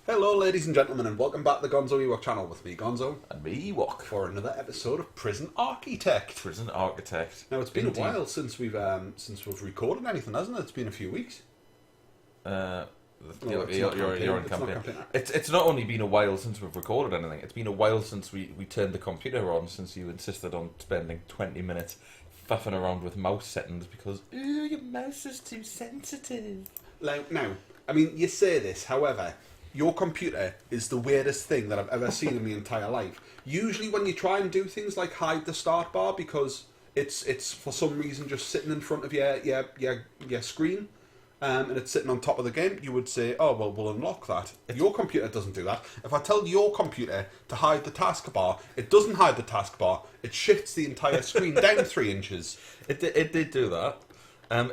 Hello, ladies and gentlemen, and welcome back to the Gonzo Ewok channel with me, Gonzo, And me, Ewok. for another episode of Prison Architect. Prison Architect. Now, it's been Indeed. a while since we've recorded anything, hasn't it? It's been a few weeks. You're it's on not campaign. campaign. It's not only been a while since we've recorded anything, it's been a while since we turned the computer on, since you insisted on spending 20 minutes faffing around with mouse settings because, ooh, your mouse is too sensitive. Now, I mean, you say this, however, your computer is the weirdest thing that I've ever seen in my entire life. Usually when you try and do things like hide the start bar because it's for some reason just sitting in front of your screen, and it's sitting on top of the game, you would say, oh, well, we'll unlock that. Your computer doesn't do that. If I tell your computer to hide the taskbar, it doesn't hide the taskbar. It shifts the entire screen down 3 inches. It did do that.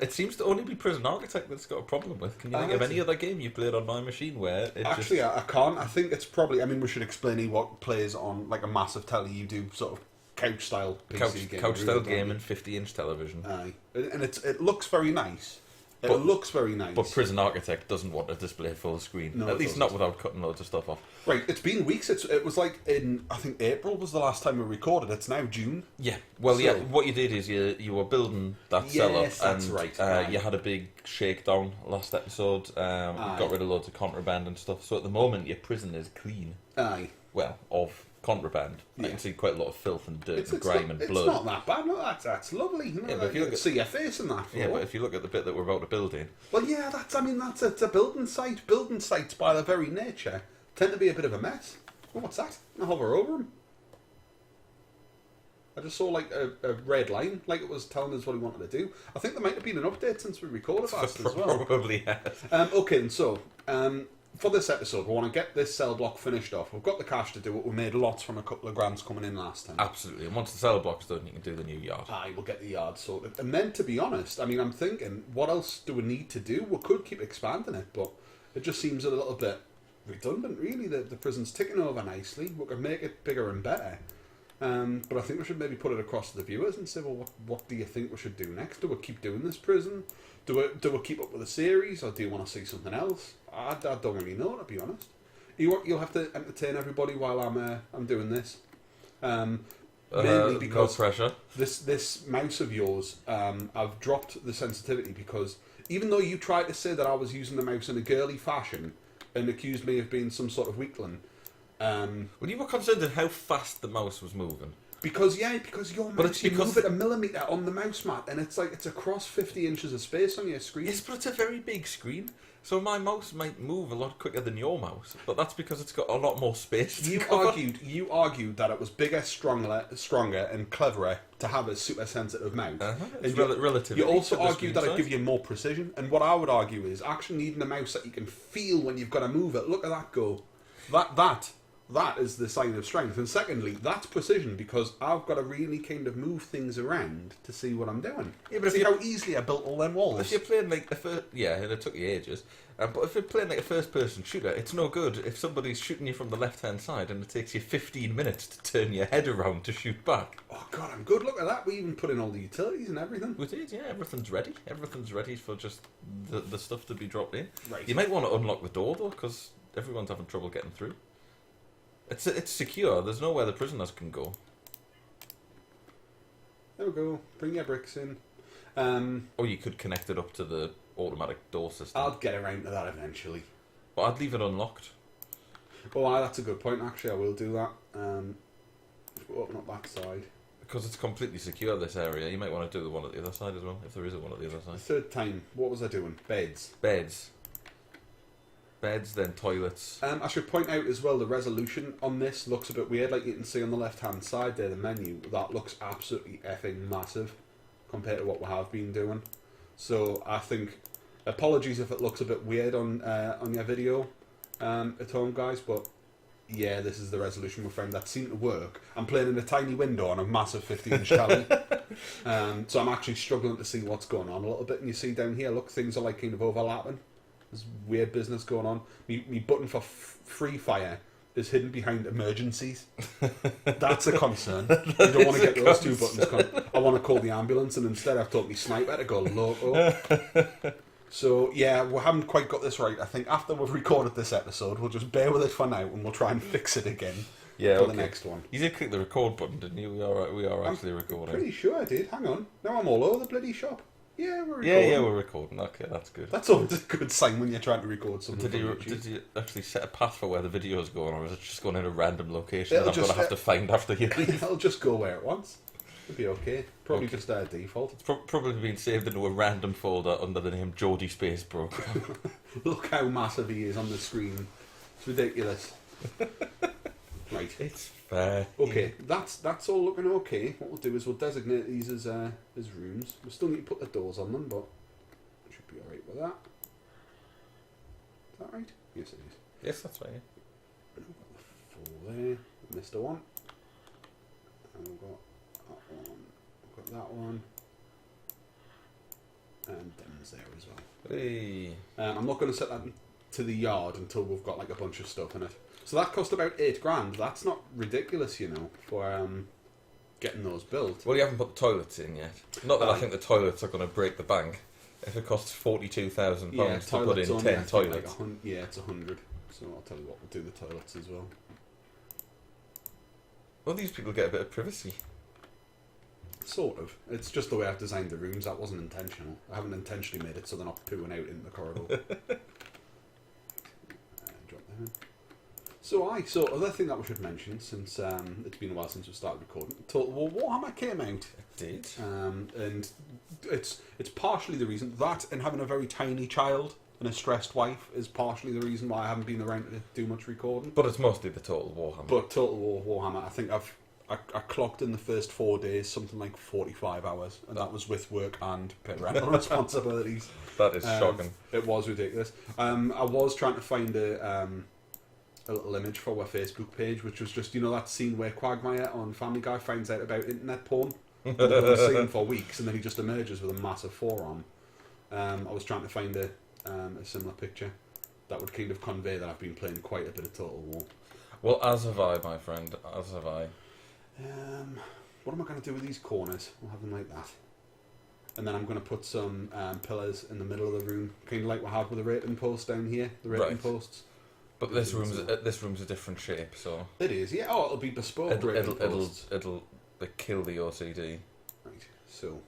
It seems to only be Prison Architect that's got a problem with. Can you think of any other game you played on my machine where it Actually, I can't. I think it's probably... I mean, we should explain what plays on like a massive telly. You do sort of couch-style PC game. couch-style game and 50-inch television. Aye. And it looks very nice. It looks very nice. But Prison Architect doesn't want to display full screen. No, At least not without cutting loads of stuff off. Right, it's been weeks. It was like in, I think April was the last time we recorded. It's now June. Yeah. Well, So- yeah. What you did is you were building that Yes, cell up, that's and right, aye. you had a big shakedown last episode. Got rid of loads of contraband and stuff. So at the moment, your prison is clean. Aye. Well, of contraband. I Yeah. can see quite a lot of filth and dirt It's and grime and it's blood. not that bad. No, that's lovely. You know, Yeah, but if you you look can at- see your face in that. Yeah, photo. but if you look at the bit that we're about to build in, Well, yeah, it's a building site. Building sites, by their very nature, tend to be a bit of a mess. Oh, what's that? I hover over them. I just saw like a red line, like it was telling us what he wanted to do. I think there might have been an update since we recorded last as well. probably has. Okay, and so for this episode, we want to get this cell block finished off. We've got the cash to do it. We made lots from a couple of grants coming in last time. Absolutely. And once the cell block's done, you can do the new yard. Aye, we'll get the yard sorted. And then, to be honest, I mean, I'm thinking, what else do we need to do? We could keep expanding it, but it just seems a little bit redundant, really. The prison's ticking over nicely. We could make it bigger and better. But I think we should maybe put it across to the viewers and say, well, what do you think we should do next? Do we keep doing this prison? Do we keep up with the series, or do you want to see something else? I don't really know, to be honest. You'll have to entertain everybody while I'm doing this. Mainly No because pressure. this mouse of yours, I've dropped the sensitivity because even though you tried to say that I was using the mouse in a girly fashion and accused me of being some sort of weakling, Well, you were concerned at how fast the mouse was moving. because your But mouse, it's you because- move it a millimetre on the mouse mat and it's across 50 inches of space on your screen. Yes, but it's a very big screen, so my mouse might move a lot quicker than your mouse. But that's because it's got a lot more space to You cover. argued that it was bigger, stronger, and cleverer to have a super sensitive mouse. It's you, relatively you also to the argued that screen it give size. you more precision. And what I would argue is actually needing a mouse that you can feel when you've got to move it. Look at that go. That is the sign of strength. And secondly, that's precision because I've got to really kind of move things around to see what I'm doing. Yeah, but see if how easily I built all them walls. If you're playing like and it took you ages. But if you're playing like a first-person shooter, it's no good if somebody's shooting you from the left-hand side and it takes you 15 minutes to turn your head around to shoot back. Oh god, I'm good. Look at that. We even put in all the utilities and everything. We did, yeah. Everything's ready. Everything's ready for just the stuff to be dropped in. Right. You might want to unlock the door though, because everyone's having trouble getting through. It's secure. There's nowhere the prisoners can go. There we go. Bring your bricks in. Or you could connect it up to the automatic door system. I'll get around to that eventually. But I'd leave it unlocked. Oh, aye, that's a good point. Actually, I will do that. We'll open up that side. Because it's completely secure, this area. You might want to do the one at the other side as well, if there is a one at the other side. Third time. What was I doing? Beds. Beds, then toilets. I should point out as well the resolution on this looks a bit weird. Like you can see on the left-hand side there, the menu that looks absolutely effing massive compared to what we have been doing. So I think apologies if it looks a bit weird on your video at home, guys. But yeah, this is the resolution we found that seemed to work. I'm playing in a tiny window on a massive 50-inch telly, so I'm actually struggling to see what's going on a little bit. And you see down here, look, things are like kind of overlapping. There's weird business going on. Me button for free fire is hidden behind emergencies. That's a concern. You don't want to get those two buttons. I want to call the ambulance, and instead I've told me sniper to go loco. So, yeah, we haven't quite got this right. I think after we've recorded this episode, we'll just bear with it for now and we'll try and fix it again for the next one. You did click the record button, didn't you? We are actually recording. Pretty sure I did. Hang on. Now I'm all over the bloody shop. Yeah, we're recording. Yeah, we're recording. Okay, that's good. That's always a good sign when you're trying to record something. Did you actually set a path for where the video's going, or is it just going in a random location It'll that I'm going to have to find after you leave? It'll just go where it wants. It'll be okay. Probably just default. It's probably been saved into a random folder under the name Geordie Space Bro. Look how massive he is on the screen. It's ridiculous. Right. It's fair. Okay, that's all looking okay. What we'll do is we'll designate these as rooms. We still need to put the doors on them, but we should be alright with that. Is that right? Yes, it is. Yes, that's right. We've got the 4 there. Missed a one. And we've got that one. We've got that one. And them's there as well. Hey. I'm not going to set that to the yard until we've got like a bunch of stuff in it. So that cost about $8,000. That's not ridiculous, you know, for getting those built. Well, you haven't put the toilets in yet. Not that I think the toilets are going to break the bank. If it costs £42,000 to put in 10 toilets. Like it's 100. So I'll tell you what, we'll do the toilets as well. Well, these people get a bit of privacy. Sort of. It's just the way I've designed the rooms. That wasn't intentional. I haven't intentionally made it so they're not pooing out in the corridor. Drop them in. So other thing that we should mention, since it's been a while since we started recording, Total War Warhammer came out. It did. And it's partially the reason that, and having a very tiny child and a stressed wife is partially the reason why I haven't been around to do much recording. But it's mostly the Total Warhammer. But Total War Warhammer, I think I clocked in the first 4 days something like 45 hours, and that was with work and parental responsibilities. That is shocking. It was ridiculous. I was trying to find a little image for our Facebook page, which was just, you know, that scene where Quagmire on Family Guy finds out about internet porn. We've been seeing for weeks, and then he just emerges with a massive forearm. I was trying to find a similar picture that would kind of convey that I've been playing quite a bit of Total War. Well, as have I, my friend. As have I. What am I going to do with these corners? We'll have them like that. And then I'm going to put some pillars in the middle of the room, kind of like we have with the rating posts down here, the rating posts. But this room's a different shape, so it is. Yeah. Oh, it'll be bespoke. It'll kill the OCD. Right. So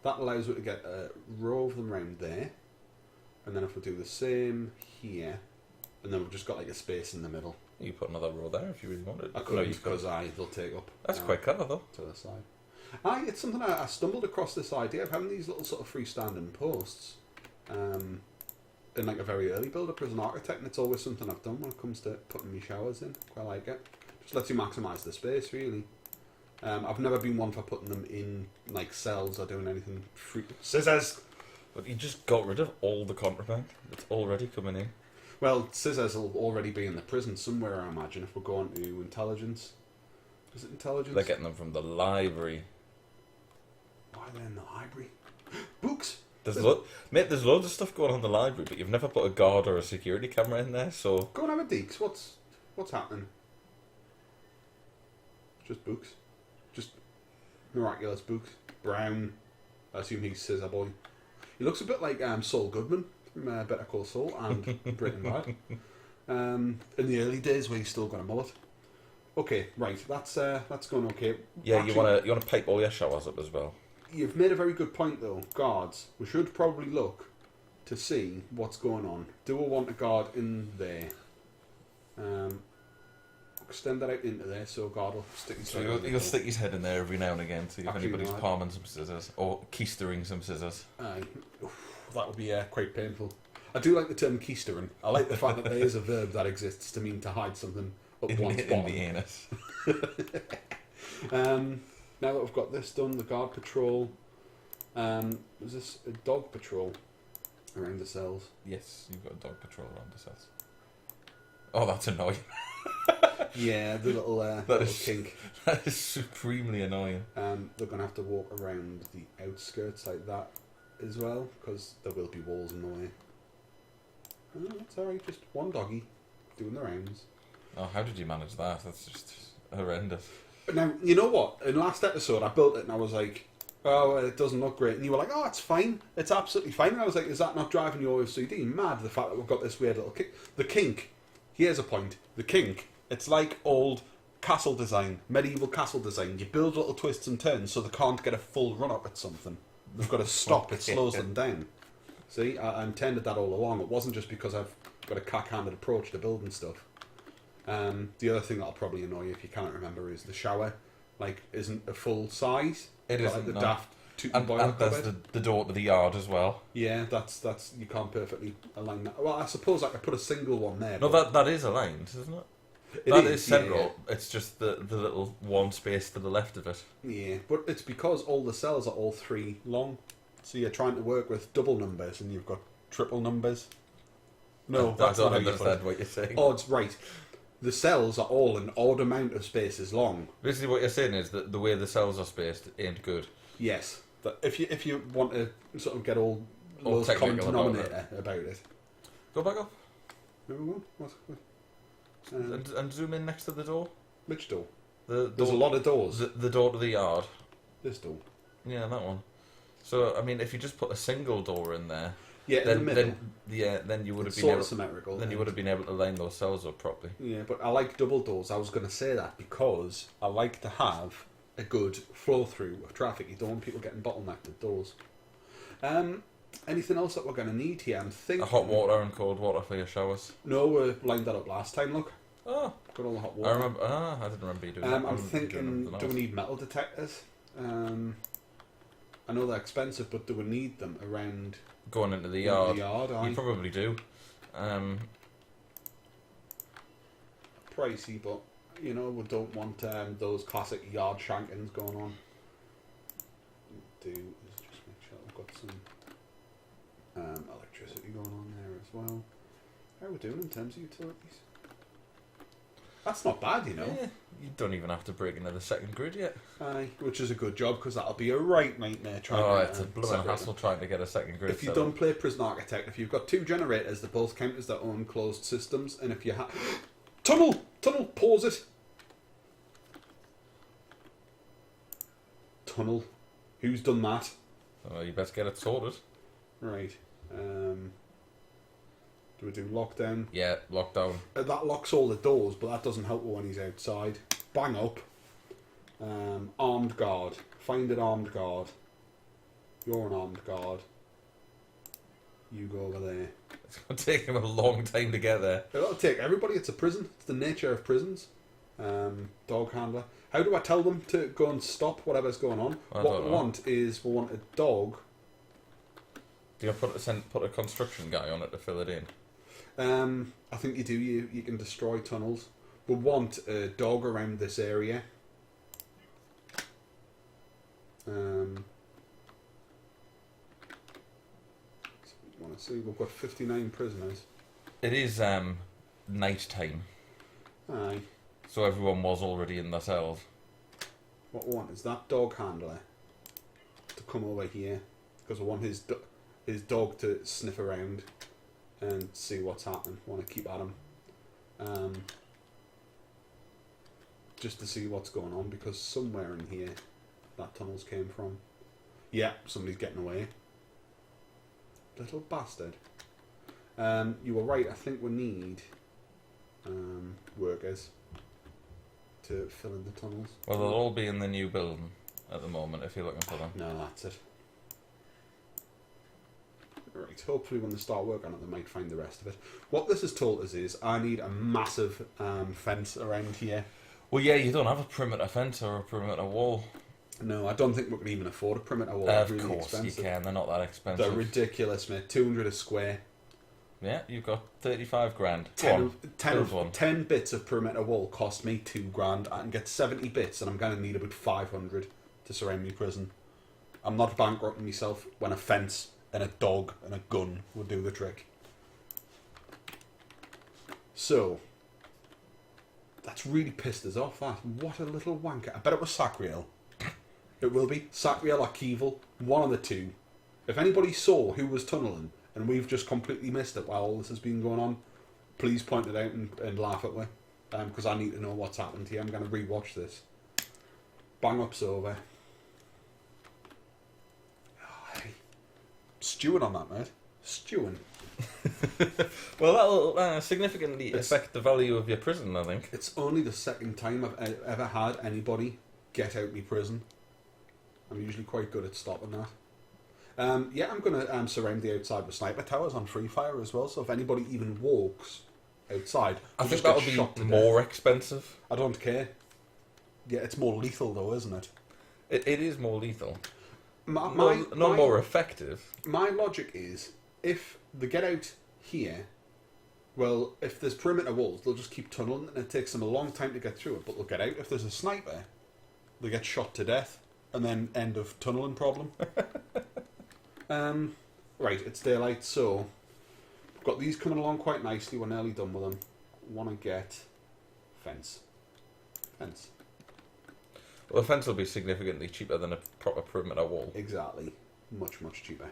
that allows you to get a row of them round there, and then if we do the same here, and then we've just got like a space in the middle. You put another row there if you really wanted. I could because they'll take up. That's quite clever though. To the side. It's something I stumbled across this idea of having these little sort of freestanding posts. In like a very early build-up as an architect, and it's always something I've done when it comes to putting my showers in. Quite like it. Just lets you maximise the space, really. I've never been one for putting them in like cells or doing anything. Scissors! But you just got rid of all the contraband that's already coming in. Well, scissors will already be in the prison somewhere, I imagine, if we're going to intelligence. Is it intelligence? They're getting them from the library. Why are they in the library? Books! There's loads of stuff going on in the library, but you've never put a guard or a security camera in there, so... Go and have a deeks. What's happening? Just books. Just miraculous books. Brown. I assume he's Scissor Boy. He looks a bit like Saul Goodman from Better Call Saul and Breaking Bad. In the early days where he's still got a mullet. Okay, right. That's going okay. Yeah, Actually, you wanna pipe all your showers up as well. You've made a very good point, though. Guards. We should probably look to see what's going on. Do we want a guard in there? Extend that out into there so a guard will stick his head in. He'll stick his head in there every now and again, see if anybody's palming some scissors or keistering some scissors. That would be quite painful. I do like the term keistering. I like the fact that there is a verb that exists to mean to hide something up one's bottom. In the anus. Now that we've got this done, the guard patrol. Was this a dog patrol around the cells? Yes, you've got a dog patrol around the cells. Oh, that's annoying. Yeah, the little kink. That is supremely annoying. They're going to have to walk around the outskirts like that as well, because there will be walls in the way. Oh, that's alright, just one doggy doing the rounds. Oh, how did you manage that? That's just horrendous. Now, you know what? In last episode, I built it and I was like, oh, it doesn't look great. And you were like, oh, it's fine. It's absolutely fine. And I was like, is that not driving your OCD mad, the fact that we've got this weird little kink? The kink, here's a point. The kink, it's like old castle design, medieval castle design. You build little twists and turns so they can't get a full run up at something. They've got to stop. It slows them down. See, I intended that all along. It wasn't just because I've got a cack-handed approach to building stuff. The other thing that'll probably annoy you if you can't remember is the shower, like, isn't a full size. It Like isn't, the no. daft And there's the door to the yard as well. Yeah, that's you can't perfectly align that. Well, I suppose I could put a single one there. No, but that is aligned, isn't it? it That is yeah, central. It's just the little one space to the left of it. Yeah, but it's because all the cells are all 3 long. So you're trying to work with double numbers and you've got triple numbers. No, that's I not don't how you put understand it. what you're saying. Odds, right. The cells are all an odd amount of spaces long. Basically, what you're saying is that the way the cells are spaced ain't good. Yes. But if you want to sort of get all All lowest common technical about denominator about it. Go back up Where we going? What? and zoom in next to the door. Which door? The There's door, a lot of doors. the door to the yard. This door. Yeah, that one. So, I mean, if you just put a single door in there, Yeah, in the middle. then you would have It's been sort able, of symmetrical. then you would have been able to line those cells up properly. Yeah, but I like double doors. I was going to say that because I like to have a good flow through of traffic. You don't want people getting bottlenecked at doors. Anything else that we're going to need here? I'm thinking. A hot water and cold water for your showers. No, we lined that up last time. Look, Oh, got all the hot I water. remember. I didn't remember you doing that. I I'm remember you doing thinking, everything do we else. need metal detectors? I know they're expensive, but do we need them around Going into the the yard? yard? Aye. You probably do. Pricey, but you know we don't want those classic yard shankings going on. Do is just make sure we've got some electricity going on there as well. How are we doing in terms of utilities? That's not bad, you know. Yeah, you don't even have to break into the second grid yet. Aye, which is a good job because that'll be a right nightmare trying Oh, to. it's a blooming separate them. hassle trying to get a second grid. If you set don't up. play Prison Architect, if you've got 2 generators, they both count as their own closed systems, and if you have tunnel, pause it. Tunnel, who's done that? Oh, you best get it sorted. Right. Do we do lockdown? Yeah, lockdown. That locks all the doors, but that doesn't help when he's outside. Bang up. Armed guard. Find an armed guard. You're an armed guard. You go over there. It's going to take him a long time to get there. It'll take everybody. It's a prison. It's the nature of prisons. Dog handler. How do I tell them to go and stop whatever's going on? I What don't we know. want is we want a dog. Do you put a construction guy on it to fill it in? I think you do. You can destroy tunnels. We want a dog around this area. Want to see? We've got 59 prisoners. It is night time, Aye. so everyone was already in their cells. What we want is that dog handler to come over here because I want his dog to sniff around and see what's happening. Want to keep at him, just to see what's going on because somewhere in here that tunnels came from. Yeah, somebody's getting away. Little bastard. You were right. I think we need workers to fill in the tunnels. Well, they'll all be in the new building at the moment if you're looking for them. No, that's it. Right, hopefully when they start work on it, they might find the rest of it. What this has told us is I need a massive fence around here. Well, yeah, you don't have a perimeter fence or a perimeter wall. No, I don't think we can even afford a perimeter wall. Of They're really course expensive. you can. They're not that expensive. They're ridiculous, mate. 200 a square. Yeah, you've got 35 grand. Go on, build one. 10 bits of perimeter wall cost me $2,000. I can get 70 bits, and I'm going to need about 500 to surround me prison. I'm not bankrupting myself when a fence and a dog and a gun would do the trick. So, that's really pissed us off, that. What a little wanker. I bet it was Sacriel. It will be. Sacriel or Keevil. One of the two. If anybody saw who was tunnelling, and we've just completely missed it while all this has been going on, please point it out and laugh at me. Because I need to know what's happened here. I'm going to rewatch this. Bang up's over. stewing on that, mate. Stewing. Well, that'll significantly affect the value of your prison, I think. It's only the second time I've ever had anybody get out me prison. I'm usually quite good at stopping that. Yeah, I'm going to surround the outside with sniper towers on free fire as well, so if anybody even walks outside, I think just that'll get be shot to more death. expensive. I don't care. Yeah, it's more lethal though, isn't it? It is more lethal. Not More effective. My logic is, if they get out here, well, if there's perimeter walls, they'll just keep tunneling, and it takes them a long time to get through it, but they'll get out. If there's a sniper, they get shot to death, and then end of tunneling problem. Right, it's daylight, so we've got these coming along quite nicely. We're nearly done with them. Want to get fence. Well, a fence will be significantly cheaper than a proper perimeter wall. Exactly. Much, much cheaper.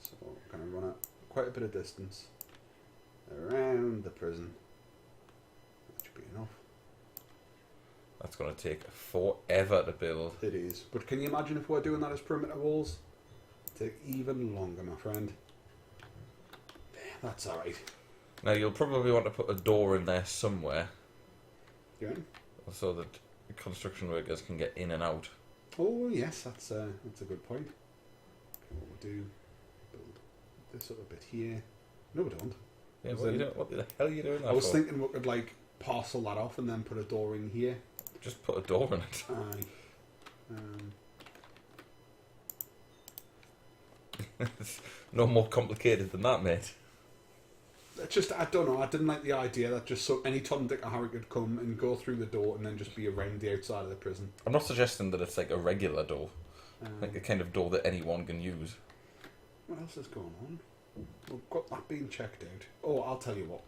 So we're going to run quite a bit of distance around the prison. That should be enough. That's going to take forever to build. It is. But can you imagine if we're doing that as perimeter walls? It'd take even longer, my friend. That's alright. Now, you'll probably want to put a door in there somewhere. Yeah. So that construction workers can get in and out. Oh, yes, that's a good point. Okay, what we'll do, build this up a bit here. No, we don't. Yeah, what the hell are you doing that I was for? thinking we could, like, parcel that off and then put a door in here. Just put a door in it. Aye. It's no more complicated than that, mate. Just, I don't know, I didn't like the idea that just so any Tom, Dick or Harry could come and go through the door and then just be around the outside of the prison. I'm not suggesting that it's like a regular door. Like a kind of door that anyone can use. What else is going on? We've got that being checked out. Oh, I'll tell you what.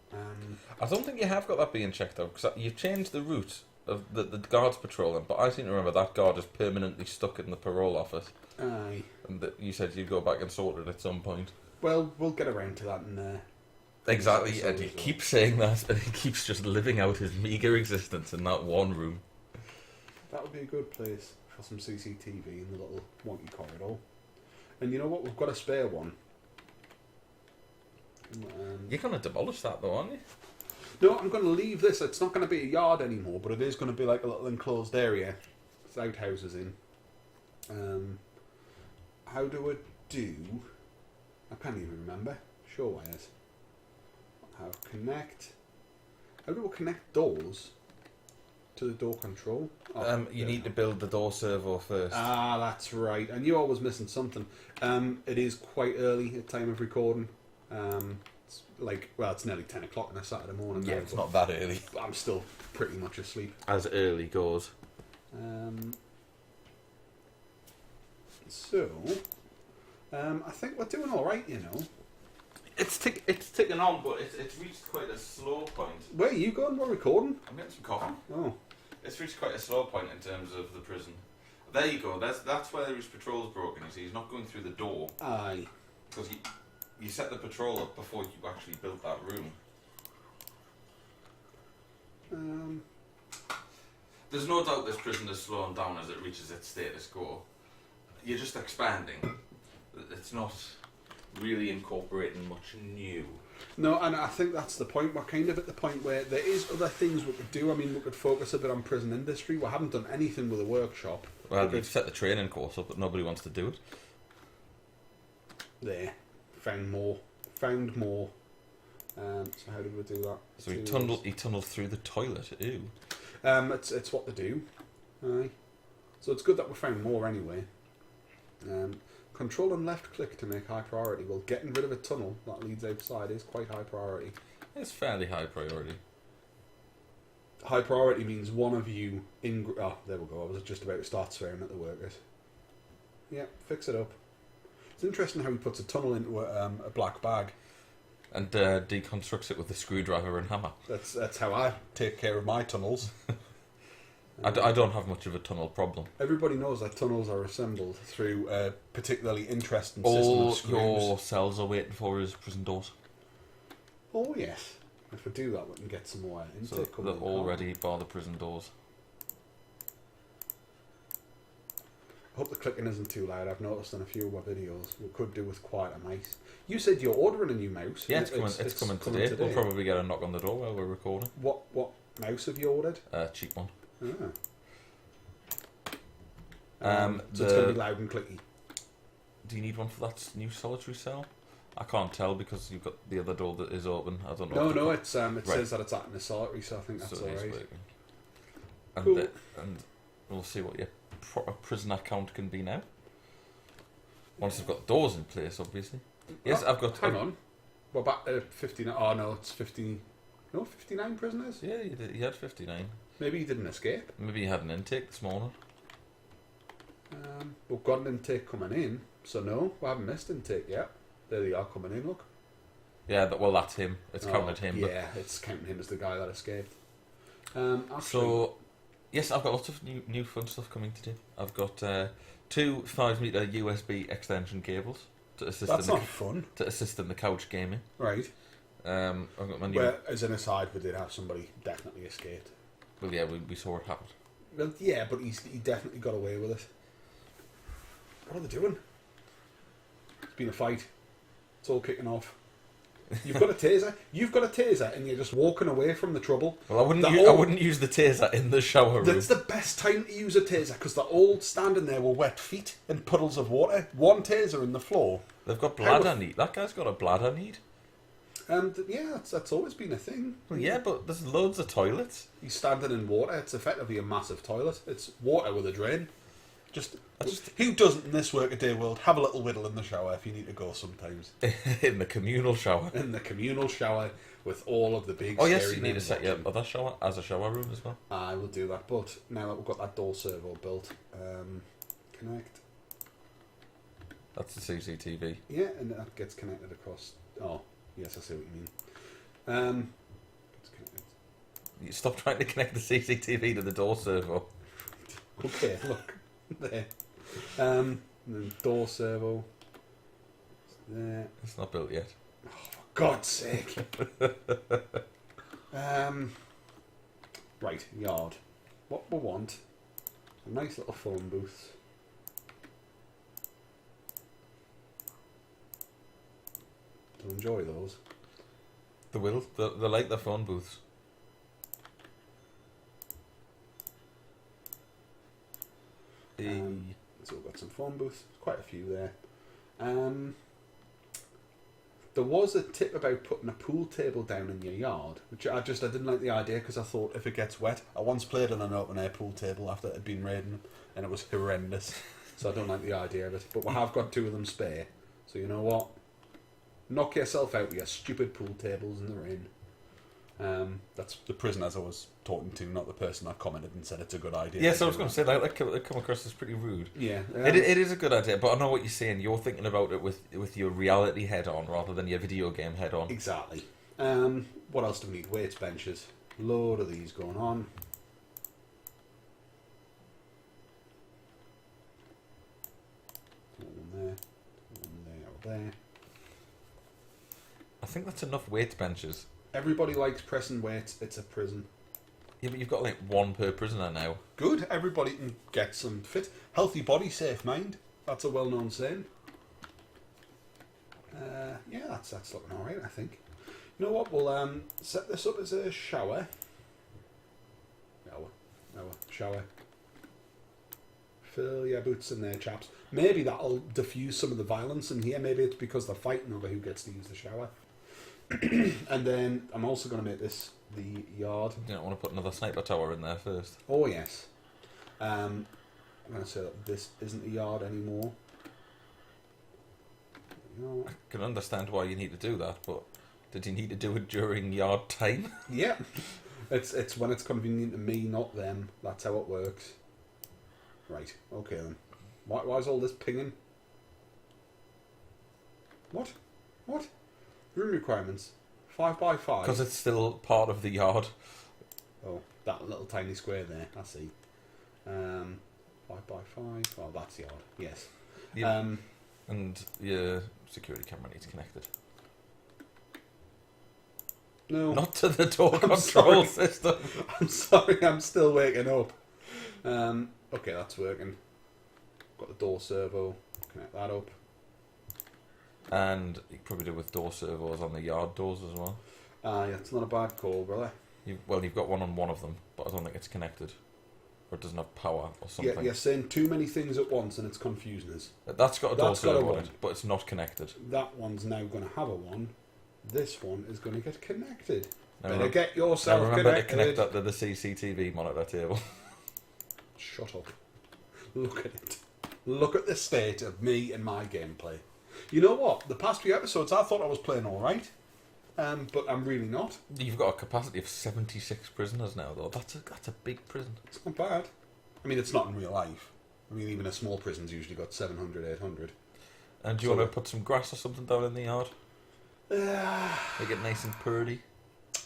I don't think you have got that being checked out, because you've changed the route of the guards patrolling, but I seem to remember that guard is permanently stuck in the parole office. Aye. And that you said you'd go back and sort it at some point. Well, we'll get around to that in Exactly, and he keeps saying that, and he keeps just living out his meagre existence in that one room. That would be a good place for some CCTV in the little wonky corridor. And you know what? We've got a spare one. You're going to demolish that though, aren't you? No, I'm going to leave this. It's not going to be a yard anymore, but it is going to be like a little enclosed area. With outhouses in. How do I do? I can't even remember. Show wires. How do I connect doors to the door control? Oh, you need to build the door servo first. Ah, that's right. I knew I was missing something. It is quite early at time of recording. It's like, well, it's nearly 10 o'clock on a Saturday morning. Yeah, now, it's not that early. I'm still pretty much asleep. As early goes. I think we're doing all right, you know. It's ticking on, but it's reached quite a slow point. Where are you going? We're recording. I'm getting some coffee. Oh. It's reached quite a slow point in terms of the prison. There you go. That's where his patrol's broken. You see, he's not going through the door. Aye. Because you set the patrol up before you actually built that room. There's no doubt this prison is slowing down as it reaches its status quo. You're just expanding. It's not really incorporating much new. No, and I think that's the point. We're kind of at the point where there is other things we could do. I mean, we could focus a bit on prison industry. We haven't done anything with a workshop. Well, we've set the training course up, but nobody wants to do it. There. Found more. So how did we do that? So he tunneled through the toilet. Ew. It's what they do. Aye. So it's good that we found more anyway. Control and left click to make high priority. Well, getting rid of a tunnel that leads outside is quite high priority. It's fairly high priority. High priority means one of you in... Oh, there we go. I was just about to start swearing at the workers. Yeah, fix it up. It's interesting how he puts a tunnel into a black bag. And deconstructs it with a screwdriver and hammer. That's how I take care of my tunnels. I don't have much of a tunnel problem. Everybody knows that tunnels are assembled through a particularly interesting system of screws. All your cells are waiting for is prison doors. Oh yes. If we do that, we can get some more intake. So they're all ready by the prison doors. I hope the clicking isn't too loud. I've noticed in a few of our videos we could do with quieter mice. You said you're ordering a new mouse. Yeah, it's coming today. We'll probably get a knock on the door while we're recording. What mouse have you ordered? Cheap one. So it's going to be loud and clicky. Do you need one for that new solitary cell? I can't tell because you've got the other door that is open. I don't know. No, it says that it's acting as solitary, so I think that's alright. Cool. And we'll see what your prisoner count can be now. Once I've got doors in place, obviously. Yes, I've got... Hang on. We're back to 59. Oh, no, it's 50... No, 59 prisoners? Yeah, you had 59. Maybe he didn't escape. Maybe he had an intake this morning. We've got an intake coming in, so no, we haven't missed intake yet. There they are coming in, look. Yeah, well, that's him. It's counted him. Yeah, it's counting him as the guy that escaped. So, yes, I've got lots of new fun stuff coming to do. I've got 2 5-meter USB extension cables to assist. That's not fun. To assist in the couch gaming. Right. I've got my new. Well, as an aside, we did have somebody definitely escaped. Well, yeah, we saw it happen. Well, yeah, but he definitely got away with it. What are they doing? It's been a fight. It's all kicking off. You've got a taser. You've got a taser, and you're just walking away from the trouble. Well, I wouldn't use the taser in the shower room. That's the best time to use a taser because they're all standing there with wet feet and puddles of water. One taser in the floor. They've got bladder need. That guy's got a bladder need. And yeah, that's always been a thing. Well, yeah, but there's loads of toilets. He's standing in water. It's effectively a massive toilet. It's water with a drain. Who doesn't in this workaday world have a little whittle in the shower if you need to go sometimes? In the communal shower. In the communal shower with all of the big. Oh yes, you need to set your other shower as a shower room as well. I will do that, but now that we've got that door servo built, connect. That's the CCTV. Yeah, and that gets connected across. Oh, yes, I see what you mean. It's connected. You stop trying to connect the CCTV to the door servo. Okay, look. There. And then door servo. There. It's not built yet. Oh, for God's sake. Right, yard. What we want, a nice little phone booth. To enjoy those. They will. They like the phone booths. So we've got some phone booths, quite a few there. There was a tip about putting a pool table down in your yard, which I didn't like the idea because I thought if it gets wet. I once played on an open air pool table after it had been raining and it was horrendous. So I don't like the idea of it. But we have got 2 of them spare. So you know what? Knock yourself out with your stupid pool tables in the rain. That's the prisoners I was talking to, not the person that commented and said it's a good idea. Yes, I was going to say that come across as pretty rude. Yeah, it is a good idea, but I know what you're saying. You're thinking about it with your reality head on rather than your video game head on. Exactly. What else do we need? Weights, benches. Load of these going on. One there. I think that's enough weight benches. Everybody likes pressing weights. It's a prison. Yeah, but you've got like 1 per prisoner now. Good. Everybody can get some fit. Healthy body, safe mind. That's a well-known saying. Yeah, that's looking all right, I think. You know what? We'll set this up as a shower. Shower. Fill your boots in there, chaps. Maybe that'll diffuse some of the violence in here. Maybe it's because they're fighting over who gets to use the shower. And then I'm also going to make this the yard. You don't want to put another sniper tower in there first. Oh yes. I'm going to say that this isn't a yard anymore. I can understand why you need to do that, but did you need to do it during yard time? Yeah. It's when it's convenient to me, not them. That's how it works. Right. Okay then. Why is all this pinging? What? Room requirements. 5x5. Because it's still part of the yard. Oh, that little tiny square there. I see. 5x5. Oh, that's yard. Yes. Yeah. And your security camera needs connected. No. Not to the door control system. I'm sorry, I'm still waking up. Okay, that's working. Got the door servo. Connect that up. And you could probably do with door servos on the yard doors as well. Yeah, it's not a bad call, brother. You've got one on one of them, but I don't think it's connected. Or it doesn't have power or something. Yeah, you're saying too many things at once and it's confusing us. That's got a door That's got a servo on one. it, but it's not connected. That one's now going to have a one. This one is going to get connected. Now Better get yourself now remember connected. to connect that to the CCTV monitor table. Shut up. Look at it. Look at the state of me and my gameplay. You know what? The past few episodes I thought I was playing alright. But I'm really not. You've got a capacity of 76 prisoners now, though. That's a big prison. It's not bad. I mean, it's not in real life. I mean, even a small prison's usually got 700, 800. And do you want to put some grass or something down in the yard? Make it nice and purdy?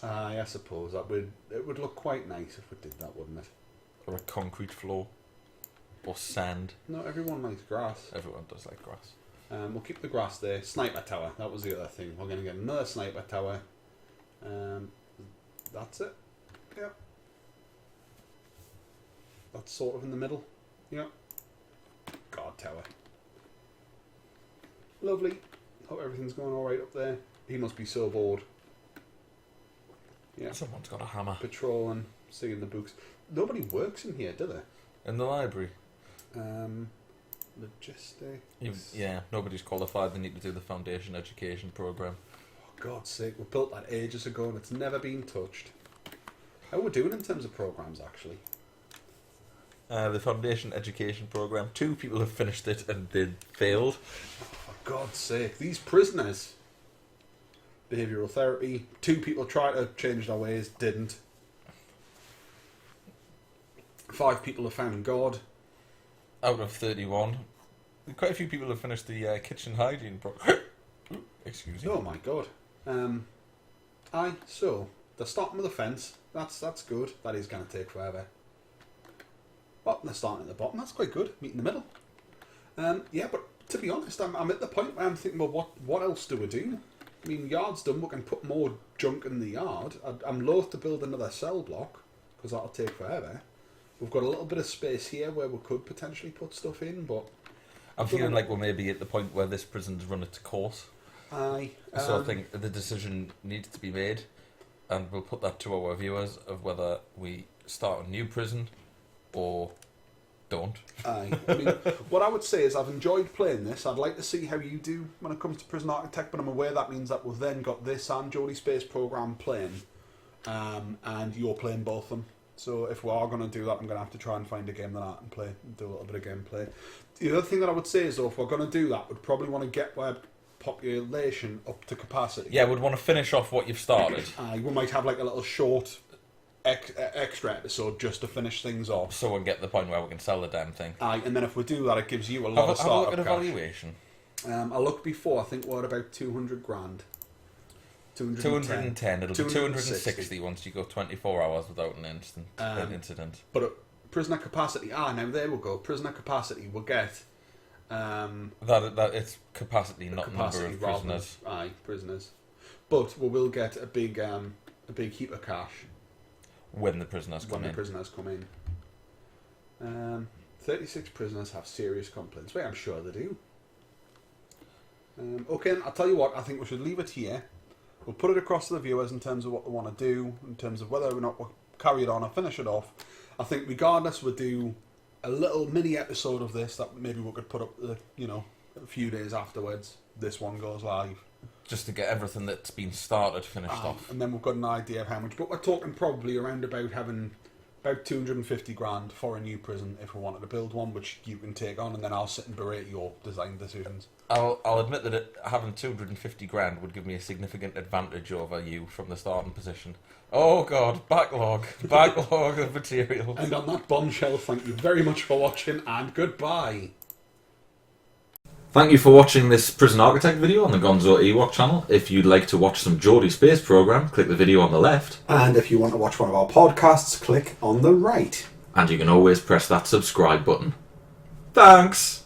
I suppose it would look quite nice if we did that, wouldn't it? Or a concrete floor? Or sand? Not everyone likes grass. Everyone does like grass. We'll keep the grass there. Sniper tower, that was the other thing. We're going to get another sniper tower. That's it. Yep. That's sort of in the middle. Yep. Guard tower. Lovely. Hope everything's going alright up there. He must be so bored. Yeah. Someone's got a hammer. Patrolling, seeing the books. Nobody works in here, do they? In the library? Logistics. Yeah, nobody's qualified. They need to do the foundation education program. For God's sake, we built that ages ago and it's never been touched. How are we doing in terms of programs, actually? The foundation education program. 2 people have finished it and they failed. For God's sake, these prisoners. Behavioural therapy. 2 people tried to change their ways, didn't. 5 people have found God. Out of 31. Quite a few people have finished the kitchen hygiene program. Excuse me. Oh my God. So they're starting with a fence. That's good. That is going to take forever. Well, they're starting at the bottom. That's quite good. Meet in the middle. Yeah, but to be honest, I'm at the point where I'm thinking, well, what else do we do? I mean, yard's done. We can put more junk in the yard. I'm loath to build another cell block because that'll take forever. We've got a little bit of space here where we could potentially put stuff in, but I'm feeling like we're maybe at the point where this prison's run its course. Aye. So I think the decision needs to be made, and we'll put that to our viewers of whether we start a new prison or don't. Aye. I mean, what I would say is I've enjoyed playing this. I'd like to see how you do when it comes to Prison Architect, but I'm aware that means that we've then got this and Geordie Space Programme playing, and you're playing both of them. So if we are going to do that, I'm going to have to try and find a game that I can play and do a little bit of gameplay. The other thing that I would say is, though, if we're going to do that, we'd probably want to get our population up to capacity. Yeah, we'd want to finish off what you've started. We might have like a little short extra episode just to finish things off. So we'll get to the point where we can sell the damn thing. And then if we do that, it gives you a lot of Have a look startup at cash. evaluation. I looked before, I think we're at about 200 grand. 210. It'll be 260 260 once you go 24 hours without an incident. But at prisoner capacity, now there we go. Prisoner capacity, we'll get... that it's capacity, not capacity number of rather than- prisoners. prisoners. But we will get a big heap of cash When the prisoners come when the in. prisoners come in. 36 prisoners have serious complaints. Wait, I'm sure they do. Okay, I'll tell you what, I think we should leave it here. We'll put it across to the viewers in terms of what they want to do, in terms of whether or not we'll carry it on or finish it off. I think regardless, we'll do a little mini episode of this that maybe we could put up, a few days afterwards. This one goes live. Just to get everything that's been started finished off. And then we've got an idea of how much. But we're talking probably around about having about 250 grand for a new prison if we wanted to build one, which you can take on, and then I'll sit and berate your design decisions. I'll admit that having 250 grand would give me a significant advantage over you from the starting position. Oh God, backlog of materials. And on that bombshell, thank you very much for watching, and goodbye. Thank you for watching this Prison Architect video on the Gonzo Ewok channel. If you'd like to watch some Geordie Space Program, click the video on the left. And if you want to watch one of our podcasts, click on the right. And you can always press that subscribe button. Thanks!